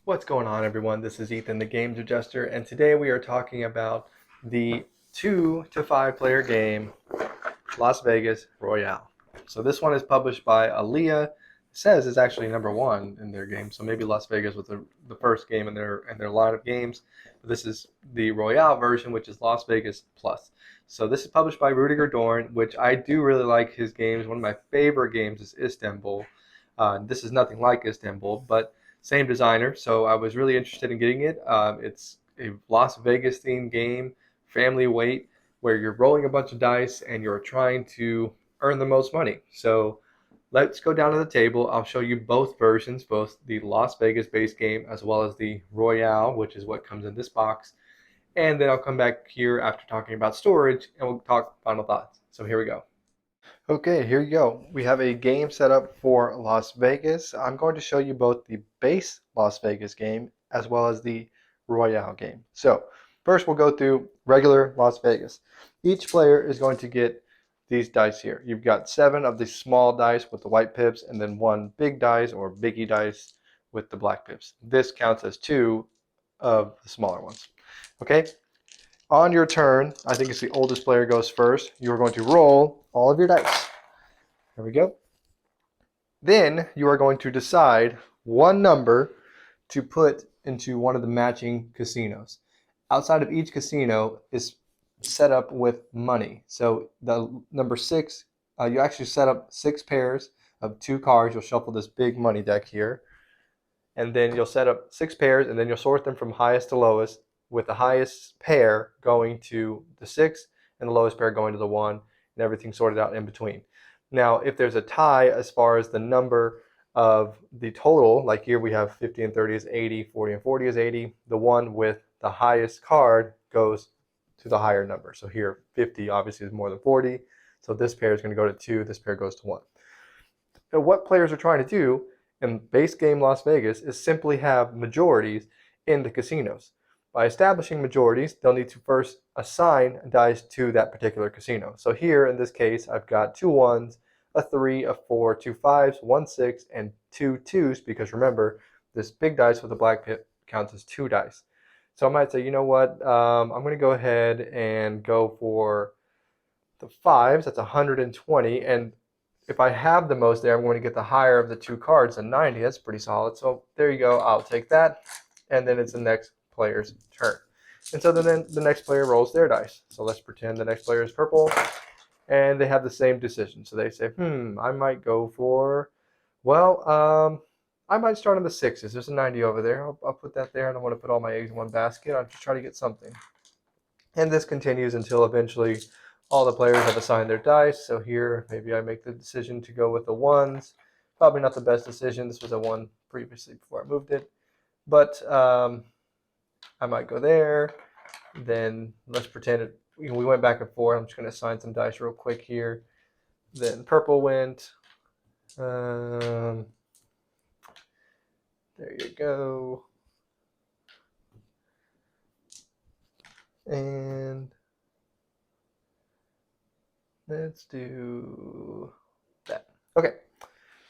What's going on, everyone? This is Ethan, the Games Adjuster, and today we are talking about the 2 to 5 player game, Las Vegas Royale. So this one is published by Alea. It says it's actually #1 in their game, so maybe Las Vegas was the first game in their line of games. But this is the Royale version, which is Las Vegas Plus. So this is published by Rudiger Dorn, which I do really like his games. One of my favorite games is Istanbul. This is nothing like Istanbul, but same designer, so I was really interested in getting it. It's a Las Vegas themed game, family weight, where you're rolling a bunch of dice and you're trying to earn the most money. So let's go down to the table. I'll show you both versions, both the Las Vegas base game as well as the Royale, which is what comes in this box. And then I'll come back here after talking about storage and we'll talk final thoughts. So here we go. Okay, here you go. We have a game set up for Las Vegas. I'm going to show you both the base Las Vegas game as well as the Royale game. So first we'll go through regular Las Vegas. Each player is going to get these dice here. You've got 7 of the small dice with the white pips and then 1 big dice or biggie dice with the black pips. This counts as 2 of the smaller ones. Okay? On your turn, I think it's the oldest player goes first. You're going to roll all of your dice. There we go. Then you are going to decide one number to put into one of the matching casinos. Outside of each casino is set up with money. So the number 6, you actually set up 6 pairs of 2 cards. You'll shuffle this big money deck here. And then you'll set up 6 pairs and then you'll sort them from highest to lowest, with the highest pair going to the 6 and the lowest pair going to the 1, and everything sorted out in between. Now, if there's a tie as far as the number of the total, like here we have 50 and 30 is 80, 40 and 40 is 80, the one with the highest card goes to the higher number. So here 50 obviously is more than 40, so this pair is going to go to 2, this pair goes to 1. So what players are trying to do in base game Las Vegas is simply have majorities in the casinos. By establishing majorities, they'll need to first assign dice to that particular casino. So here, in this case, I've got 2 1s, a 3, a 4, 2 5s, 1 6, and 2 2s, because remember, this big dice with the black pip counts as 2 dice. So I might say, you know what, I'm going to go ahead and go for the 5s, that's 120, and if I have the most there, I'm going to get the higher of the 2 cards, a 90, that's pretty solid. So there you go, I'll take that, and then it's the next player's turn. And so then the next player rolls their dice. So let's pretend the next player is purple and they have the same decision. So they say, I might go for, well, I might start on the 6s. There's a 90 over there. I'll put that there. I don't want to put all my eggs in one basket. I'll just try to get something. And this continues until eventually all the players have assigned their dice. So here, maybe I make the decision to go with the 1s. Probably not the best decision. This was a 1 previously before I moved it. But I might go there. Then let's pretend we went back and forth. I'm just going to assign some dice real quick here. Then purple went. There you go. And let's do that. Okay.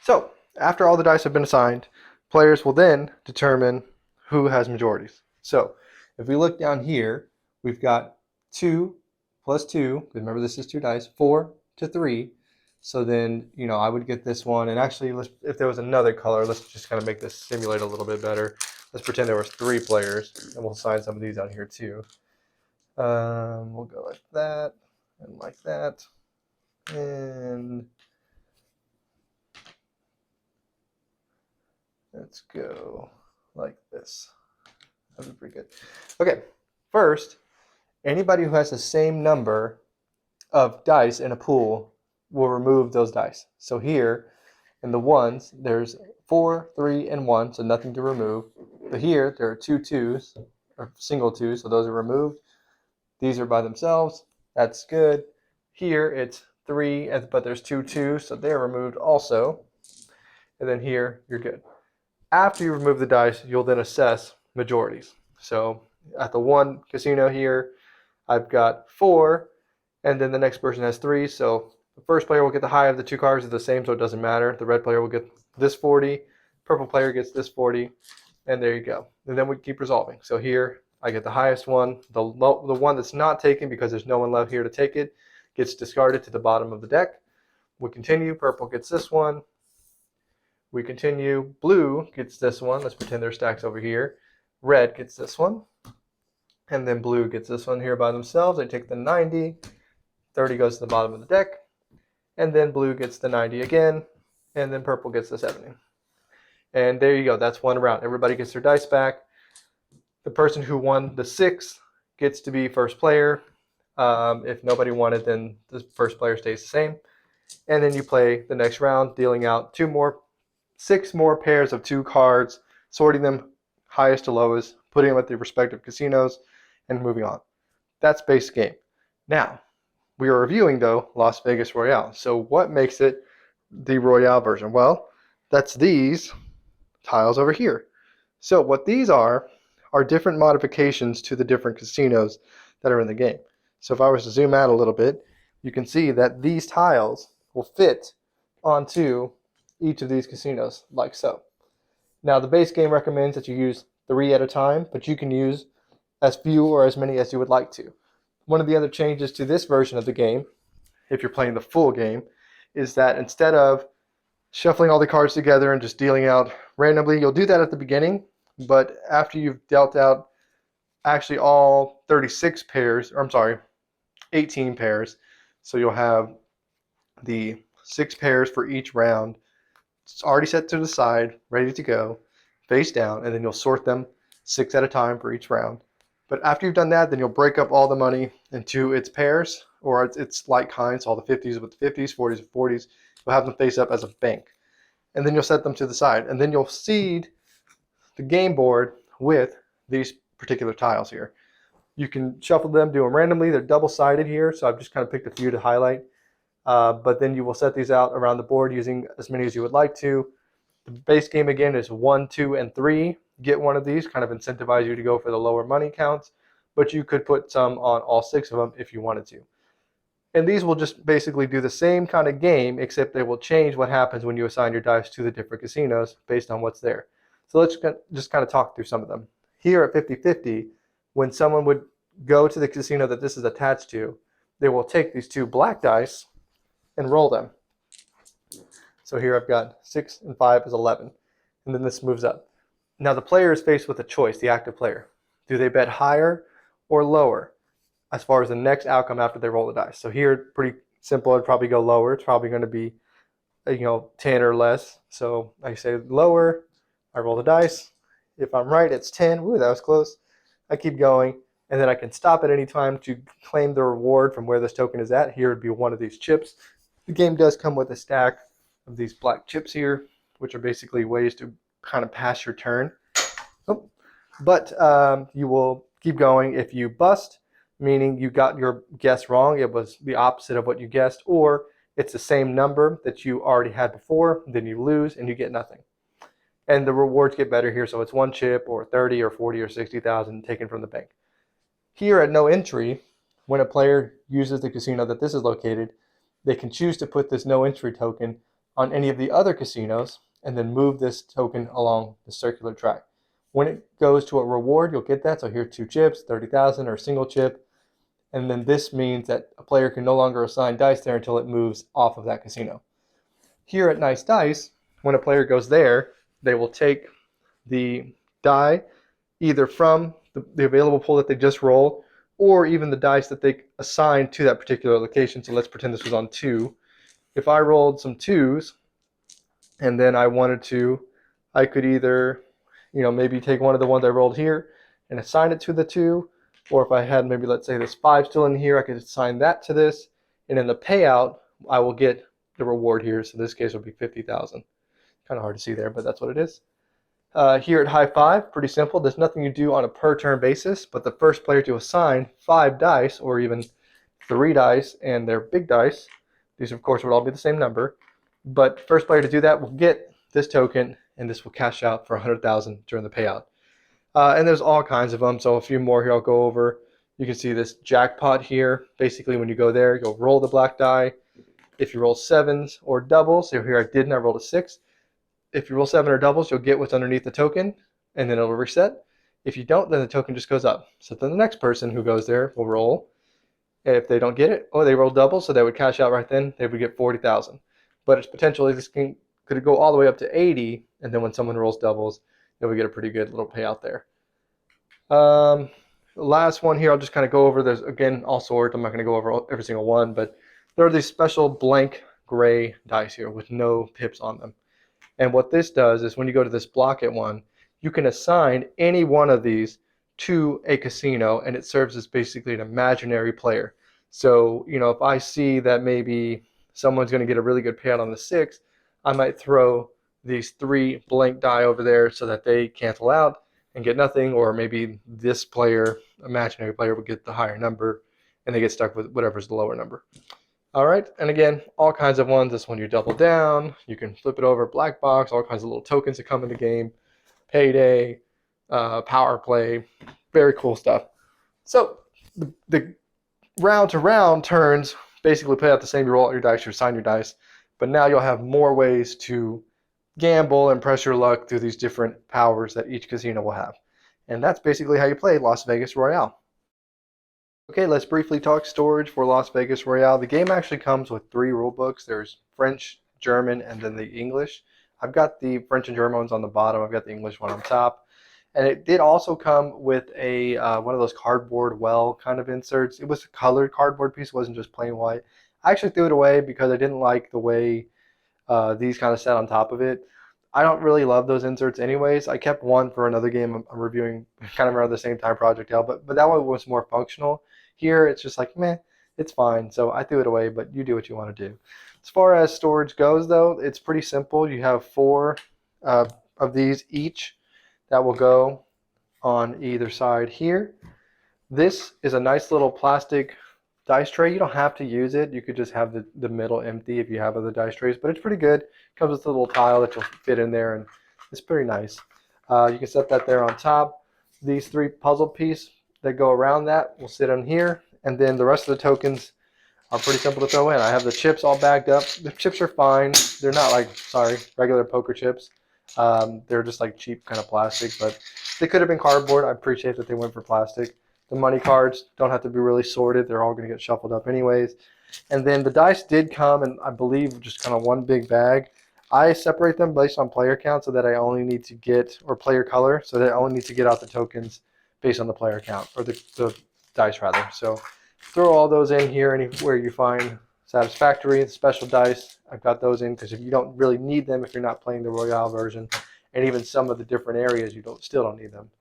So after all the dice have been assigned, players will then determine who has majorities. So if we look down here, we've got 2 plus 2, remember this is 2 dice, 4 to 3. So then, I would get this one. And actually, if there was another color, let's just kind of make this simulate a little bit better. Let's pretend there was 3 players, and we'll assign some of these out here too. We'll go like that, and like that. And let's go like this. That'd be pretty good. Okay, first, anybody who has the same number of dice in a pool will remove those dice. So here, in the 1s, there's 4, 3, and 1, so nothing to remove. But here, there are 2 2s, or single 2s, so those are removed. These are by themselves. That's good. Here, it's 3, but there's 2 2s, so they're removed also. And then here, you're good. After you remove the dice, you'll then assess majorities. So at the 1 casino here, I've got 4, and then the next person has 3. So the first player will get the high of the 2 cards, are the same, so it doesn't matter. The red player will get this 40, purple player gets this 40, And there you go. And then we keep resolving. So here I get the highest one. The one that's not taken because there's no one left here to take it gets discarded to the bottom of the deck. We continue. Purple gets this one. We continue. Blue gets this one. Let's pretend there's stacks over here. Red gets this one. And then blue gets this one here by themselves. They take the 90. 30 goes to the bottom of the deck. And then blue gets the 90 again. And then purple gets the 70. And there you go. That's one round. Everybody gets their dice back. The person who won the 6 gets to be first player. If nobody won it, then the first player stays the same. And then you play the next round, dealing out 6 more pairs of 2 cards, sorting them highest to lowest, putting them at their respective casinos, and moving on. That's base game. Now, we are reviewing, though, Las Vegas Royale. So what makes it the Royale version? Well, that's these tiles over here. So what these are different modifications to the different casinos that are in the game. So if I was to zoom out a little bit, you can see that these tiles will fit onto each of these casinos like so. Now the base game recommends that you use 3 at a time, but you can use as few or as many as you would like to. One of the other changes to this version of the game, if you're playing the full game, is that instead of shuffling all the cards together and just dealing out randomly, you'll do that at the beginning, but after you've dealt out actually all 36 pairs, or I'm sorry, 18 pairs, so you'll have the 6 pairs for each round. It's already set to the side, ready to go, face down, and then you'll sort them 6 at a time for each round. But after you've done that, then you'll break up all the money into its pairs, or its like kinds, all the 50s with the 50s, 40s with 40s. You'll have them face up as a bank. And then you'll set them to the side. And then you'll seed the game board with these particular tiles here. You can shuffle them, do them randomly. They're double-sided here, so I've just kind of picked a few to highlight. But then you will set these out around the board using as many as you would like to. The base game, again, is 1, 2, and 3. Get one of these, kind of incentivize you to go for the lower money counts. But you could put some on all 6 of them if you wanted to. And these will just basically do the same kind of game, except they will change what happens when you assign your dice to the different casinos based on what's there. So let's just kind of talk through some of them. Here at 50-50, when someone would go to the casino that this is attached to, they will take these 2 black dice and roll them. So here I've got 6 and 5 is 11. And then this moves up. Now the player is faced with a choice, the active player. Do they bet higher or lower as far as the next outcome after they roll the dice? So here, pretty simple. I'd probably go lower. It's probably going to be, 10 or less. So I say lower. I roll the dice. If I'm right, it's 10. Ooh, that was close. I keep going, and then I can stop at any time to claim the reward from where this token is at. Here would be one of these chips. The game does come with a stack of these black chips here, which are basically ways to kind of pass your turn. Oh. But you will keep going. If you bust, meaning you got your guess wrong, it was the opposite of what you guessed, or it's the same number that you already had before, then you lose and you get nothing. And the rewards get better here, so it's 1 chip or 30 or 40 or 60,000 taken from the bank. Here at no entry, when a player uses the casino that this is located, they can choose to put this no entry token on any of the other casinos and then move this token along the circular track. When it goes to a reward, you'll get that. So here 2 chips, 30,000, or a single chip. And then this means that a player can no longer assign dice there until it moves off of that casino. Here at Nice Dice, when a player goes there, they will take the die either from the available pool that they just rolled, or even the dice that they assigned to that particular location. So let's pretend this was on 2. If I rolled some 2s and then I wanted to, I could either, maybe take one of the ones I rolled here and assign it to the 2, or if I had maybe, let's say this 5 still in here, I could assign that to this, and in the payout, I will get the reward here. So this case would be 50,000. Kind of hard to see there, but that's what it is. Here at High Five, pretty simple. There's nothing you do on a per turn basis, but the first player to assign 5 dice, or even 3 dice and their big dice, these of course would all be the same number, but first player to do that will get this token, and this will cash out for 100,000 during the payout. And there's all kinds of them, so a few more here I'll go over. You can see this jackpot here. Basically, when you go there, you'll roll the black die. If you roll 7s or doubles, so here I rolled a 6. If you roll 7 or doubles, you'll get what's underneath the token. and then it'll reset. If you don't, then the token just goes up. So then the next person who goes there will roll. If they don't get it, or they roll double, so they would cash out right then, they would get 40,000. But it's potentially this could go all the way up to 80, and then when someone rolls doubles, then we get a pretty good little payout there. Last one here, I'll just kind of go over this again, all sorts. I'm not going to go over every single one, but there are these special blank gray dice here with no pips on them. And what this does is when you go to this block it one, you can assign any one of these to a casino, and it serves as basically an imaginary player. So, if I see that maybe someone's going to get a really good payout on the 6, I might throw these 3 blank die over there so that they cancel out and get nothing, or maybe this player, imaginary player, would get the higher number and they get stuck with whatever's the lower number. All right, and again, all kinds of ones. This one you double down, you can flip it over, black box, all kinds of little tokens that come in the game, payday, power play, very cool stuff. So the round to round turns basically play out the same. You roll out your dice, you assign your dice, but now you'll have more ways to gamble and press your luck through these different powers that each casino will have. And that's basically how you play Las Vegas Royale. Okay, let's briefly talk storage for Las Vegas Royale. The game actually comes with 3 rule books. There's French, German, and then the English. I've got the French and German ones on the bottom. I've got the English one on top. And it did also come with a one of those cardboard well kind of inserts. It was a colored cardboard piece. It wasn't just plain white. I actually threw it away because I didn't like the way these kind of sat on top of it. I don't really love those inserts anyways. I kept one for another game I'm reviewing kind of around the same time, Project L, but that one was more functional. Here, it's just like, meh, it's fine. So I threw it away, but you do what you want to do. As far as storage goes, though, it's pretty simple. You have 4 of these each that will go on either side here. This is a nice little plastic dice tray. You don't have to use it. You could just have the middle empty if you have other dice trays, but it's pretty good. Comes with a little tile that you'll fit in there, and it's pretty nice. You can set that there on top. These 3 puzzle pieces that go around that will sit on here, and then the rest of the tokens are pretty simple to throw in. I have the chips all bagged up. The chips are fine. They're not like, regular poker chips. They're just like cheap kind of plastic, but they could have been cardboard. I appreciate that they went for plastic. The money cards don't have to be really sorted. They're all going to get shuffled up anyways. And then the dice did come in, I believe, just kind of one big bag. I separate them based on player count so that I only need to get, or player color, so that I only need to get out the tokens based on the player count, or the dice rather. So throw all those in here anywhere you find satisfactory. The special dice, I've got those in because if you don't really need them if you're not playing the Royale version, and even some of the different areas you still don't need them.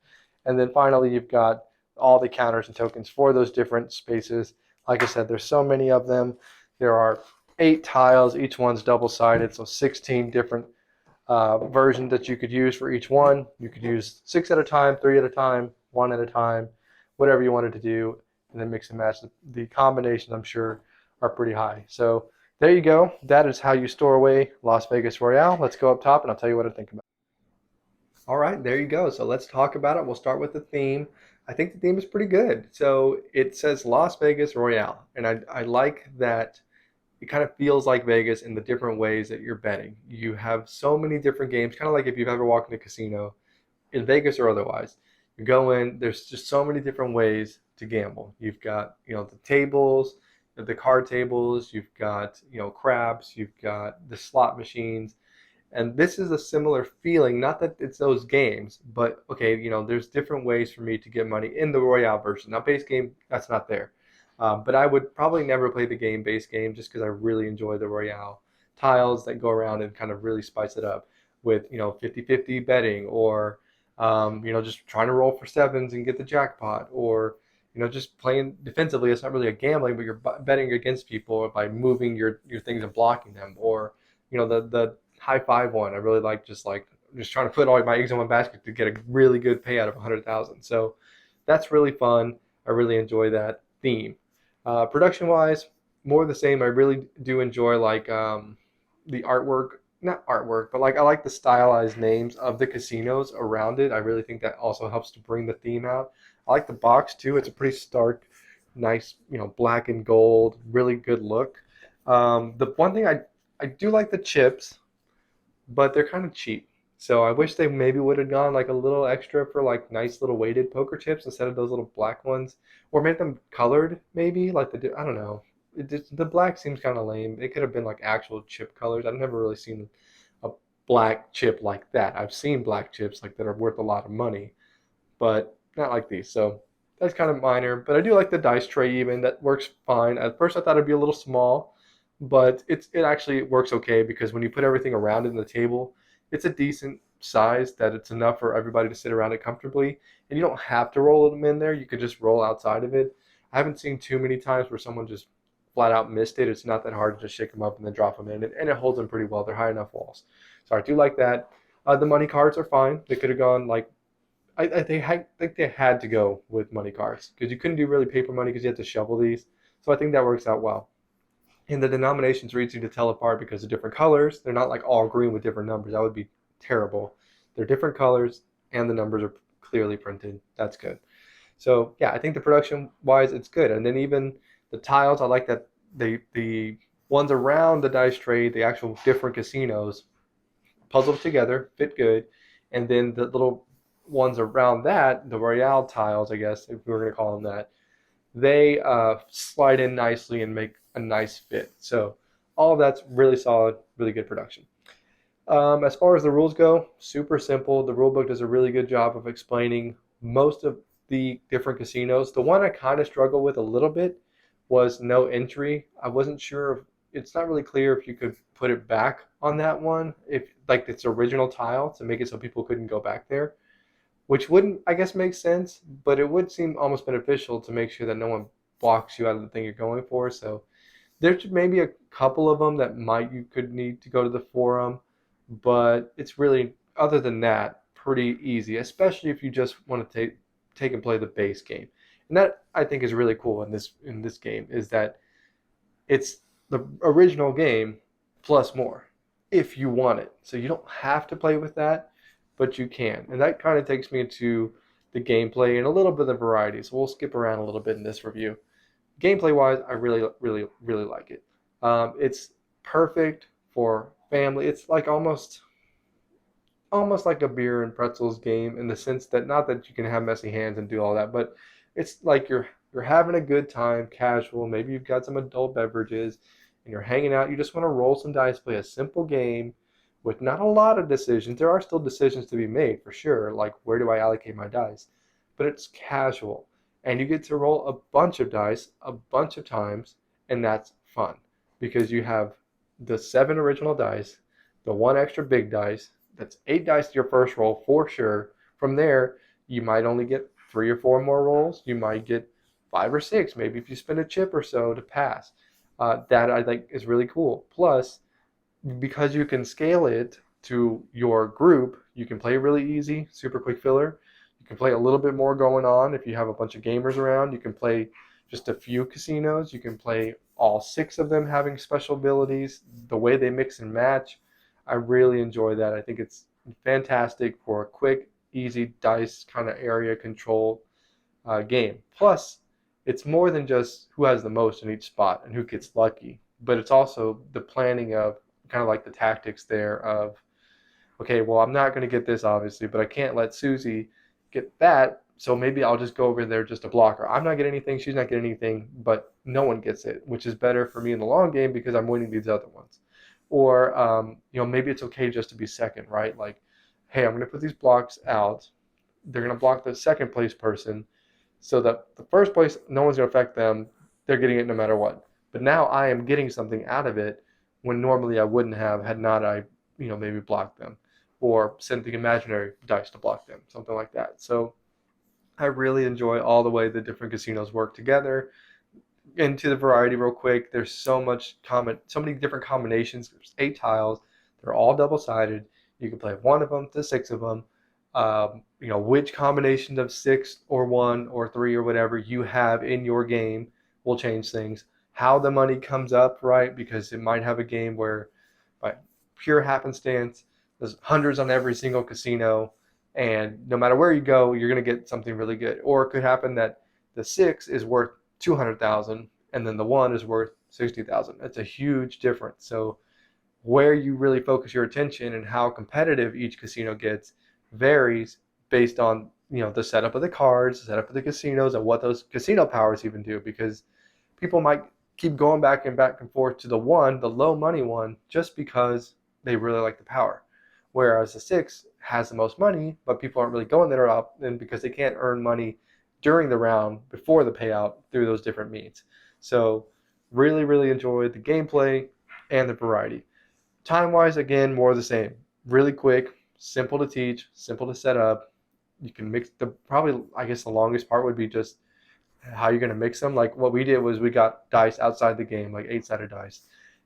And then finally you've got all the counters and tokens for those different spaces. Like I said, there's so many of them. There are 8 tiles, each one's double-sided, so 16 different versions that you could use for each one. You could use 6 at a time, 3 at a time, 1 at a time, whatever you wanted to do, and then mix and match. The combinations, I'm sure, are pretty high. So there you go. That is how you store away Las Vegas Royale. Let's go up top, and I'll tell you what I think about it. All right, there you go. So let's talk about it. We'll start with the theme. I think the theme is pretty good. So it says Las Vegas Royale, and I like that it kind of feels like Vegas in the different ways that you're betting. You have so many different games, kind of like if you've ever walked in a casino, in Vegas or otherwise. You go in, there's just so many different ways to gamble. You've got, the tables, the card tables, you've got, craps, you've got the slot machines. And this is a similar feeling, not that it's those games, but okay, there's different ways for me to get money in the Royale version. Now, base game, that's not there. But I would probably never play the base game just because I really enjoy the Royale tiles that go around and kind of really spice it up with, 50-50 betting, or, just trying to roll for 7s and get the jackpot, or, just playing defensively. It's not really a gambling, but you're betting against people by moving your things and blocking them, or, the high five one. I really like just trying to put all my eggs in one basket to get a really good payout of 100,000. So that's really fun. I really enjoy that theme. Production wise, more of the same. I really do enjoy the artwork, not artwork, but I like the stylized names of the casinos around it. I really think that also helps to bring the theme out. I like the box too. It's a pretty stark, nice, black and gold, really good look. The one thing I do like the chips, but they're kind of cheap. So I wish they maybe would have gone like a little extra for like nice little weighted poker chips instead of those little black ones, or made them colored maybe like I don't know. The black seems kind of lame. It could have been like actual chip colors. I've never really seen a black chip like that. I've seen black chips like that are worth a lot of money, but not like these. So that's kind of minor. But I do like the dice tray even. That works fine. At first I thought it'd be a little small, but it actually works okay because when you put everything around it in the table, it's a decent size that it's enough for everybody to sit around it comfortably. And you don't have to roll them in there. You could just roll outside of it. I haven't seen too many times where someone just flat out missed it. It's not that hard to just shake them up and then drop them in. And it holds them pretty well. They're high enough walls. So I do like that. The money cards are fine. They could have gone like I think they had to go with money cards because you couldn't do really paper money because you had to shovel these. So I think that works out well. And the denominations are easy to tell apart because of different colors. They're not like all green with different numbers. That would be terrible. They're different colors and the numbers are clearly printed. That's good. So yeah, I think the production wise it's good. And then even the tiles, I like that the ones around the dice tray, the actual different casinos, puzzled together, fit good. And then the little ones around that, the Royale tiles, I guess, if we were going to call them that, they slide in nicely and make a nice fit. So all of that's really solid, really good production. As far as the rules go, super simple. The rule book does a really good job of explaining most of the different casinos. The one I kind of struggled with a little bit was no entry. I wasn't sure if it's not really clear if you could put it back on that one, if like its original tile to make it so people couldn't go back there, which wouldn't, I guess, make sense, but it would seem almost beneficial to make sure that no one blocks you out of the thing you're going for. So there's maybe a couple of them that you could need to go to the forum, but it's really, other than that, pretty easy, especially if you just want to take and play the base game. And that I think is really cool in this game is that it's the original game plus more if you want it. So you don't have to play with that, but you can. And that kind of takes me to the gameplay and a little bit of variety. So we'll skip around a little bit in this review. Gameplay wise, I really, really, really like it. It's perfect for family. It's like almost like a beer and pretzels game in the sense that not that you can have messy hands and do all that, but it's like you're having a good time, casual. Maybe you've got some adult beverages and you're hanging out. You just want to roll some dice, play a simple game with not a lot of decisions. There are still decisions to be made for sure, like where do I allocate my dice? But it's casual. And you get to roll a bunch of dice a bunch of times, and that's fun because you have the 7 original dice, the 1 extra big dice. That's 8 dice to your first roll for sure. From there, you might only get 3 or 4 more rolls. You might get 5 or 6, maybe if you spend a chip or so to pass. That I think is really cool. Plus, because you can scale it to your group, you can play really easy, super quick filler. You can play a little bit more going on if you have a bunch of gamers around. You can play just a few casinos. You can play all 6 of them having special abilities. The way they mix and match, I really enjoy that. I think it's fantastic for a quick, easy dice kind of area control game. Plus, it's more than just who has the most in each spot and who gets lucky, but it's also the planning of kind of like the tactics there of, okay, well, I'm not going to get this obviously, but I can't let Susie get that, so maybe I'll just go over there just to block her. I'm not getting anything, she's not getting anything, but no one gets it, which is better for me in the long game because I'm winning these other ones. Or, maybe it's okay just to be second, right? Like, hey, I'm going to put these blocks out. They're going to block the second place person so that the first place, no one's going to affect them. They're getting it no matter what. But now I am getting something out of it when normally I wouldn't have had not I, maybe blocked them or sent the imaginary dice to block them, something like that. So I really enjoy all the way the different casinos work together. Into the variety real quick, there's so many different combinations. There's 8 tiles. They're all double-sided. You can play 1 of them to 6 of them. Which combination of 6 or 1 or 3 or whatever you have in your game will change things. How the money comes up, right? Because it might have a game where by pure happenstance, there's hundreds on every single casino, and no matter where you go, you're going to get something really good. Or it could happen that the 6 is worth 200,000 and then the 1 is worth 60,000. That's a huge difference. So where you really focus your attention and how competitive each casino gets varies based on the setup of the cards, the setup of the casinos, and what those casino powers even do. Because people might keep going back and forth to the low money one, just because they really like the power. Whereas the six has the most money, but people aren't really going there up, and because they can't earn money during the round before the payout through those different means. So really, really enjoyed the gameplay and the variety. Time-wise, again, more of the same. Really quick, simple to teach, simple to set up. You can mix probably, I guess the longest part would be just how you're going to mix them. Like what we did was we got dice outside the game, like 8-sided dice,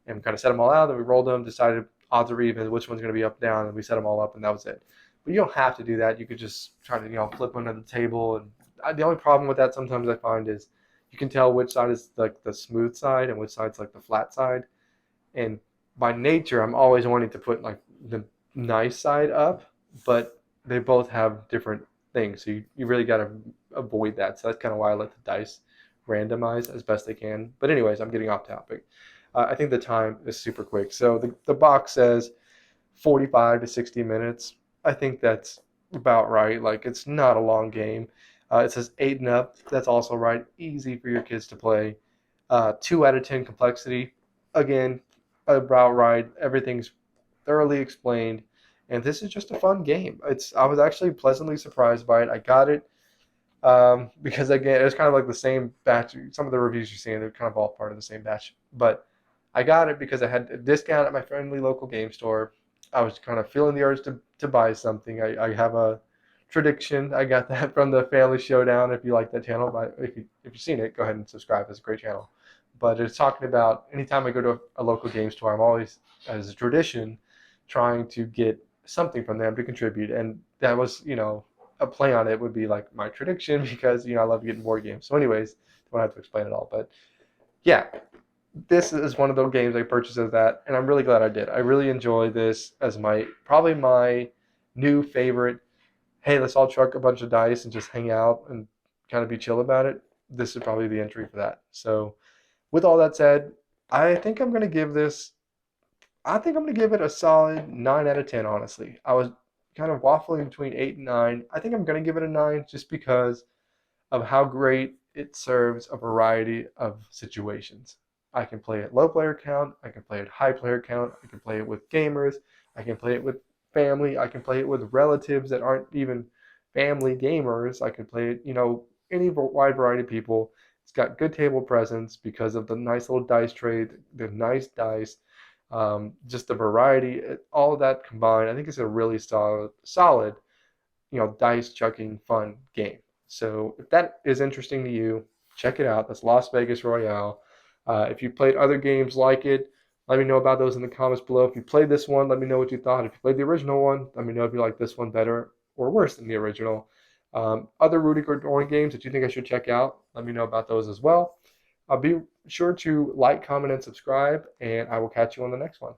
and we kind of set them all out. Then we rolled them, decided odds or even, which one's going to be up, down, and we set them all up, and that was it. But you don't have to do that. You could just try to flip them under the table. And the only problem with that sometimes I find is you can tell which side is like the smooth side and which side's like the flat side. And by nature, I'm always wanting to put like the nice side up, but they both have different things. So you really got to avoid that. So that's kind of why I let the dice randomize as best they can. But anyways, I'm getting off topic. I think the time is super quick. So the box says 45 to 60 minutes. I think that's about right. Like, it's not a long game. It says 8 and up. That's also right. Easy for your kids to play. 2 out of 10 complexity. Again, about right. Everything's thoroughly explained. And this is just a fun game. I was actually pleasantly surprised by it. I got it because, again, it was kind of like the same batch. Some of the reviews you're seeing, they're kind of all part of the same batch. But I got it because I had a discount at my friendly local game store. I was kind of feeling the urge to buy something. I have a tradition. I got that from the Family Showdown. If you like that channel, but if you've seen it, go ahead and subscribe. It's a great channel. But it's talking about anytime I go to a local game store, I'm always, as a tradition, trying to get something from them to contribute. And that was, a play on it would be like my tradition because, I love getting board games. So anyways, don't have to explain it all. But yeah, this is one of those games I purchased as that, and I'm really glad I did. I really enjoy this as probably my new favorite. Hey, let's all chuck a bunch of dice and just hang out and kind of be chill about it. This is probably the entry for that. So with all that said, I think I'm going to give it a solid 9 out of 10, honestly. I was kind of waffling between 8 and 9. I think I'm going to give it a 9 just because of how great it serves a variety of situations. I can play at low player count, I can play at high player count, I can play it with gamers, I can play it with family, I can play it with relatives that aren't even family gamers, I can play it, any wide variety of people. It's got good table presence because of the nice little dice tray, the nice dice, just the variety, all of that combined. I think it's a really solid, dice chucking fun game. So if that is interesting to you, check it out. That's Las Vegas Royale. If you played other games like it, let me know about those in the comments below. If you played this one, let me know what you thought. If you played the original one, let me know if you like this one better or worse than the original. Other Rudiger Dorn games that you think I should check out, let me know about those as well. Be sure to like, comment, and subscribe, and I will catch you on the next one.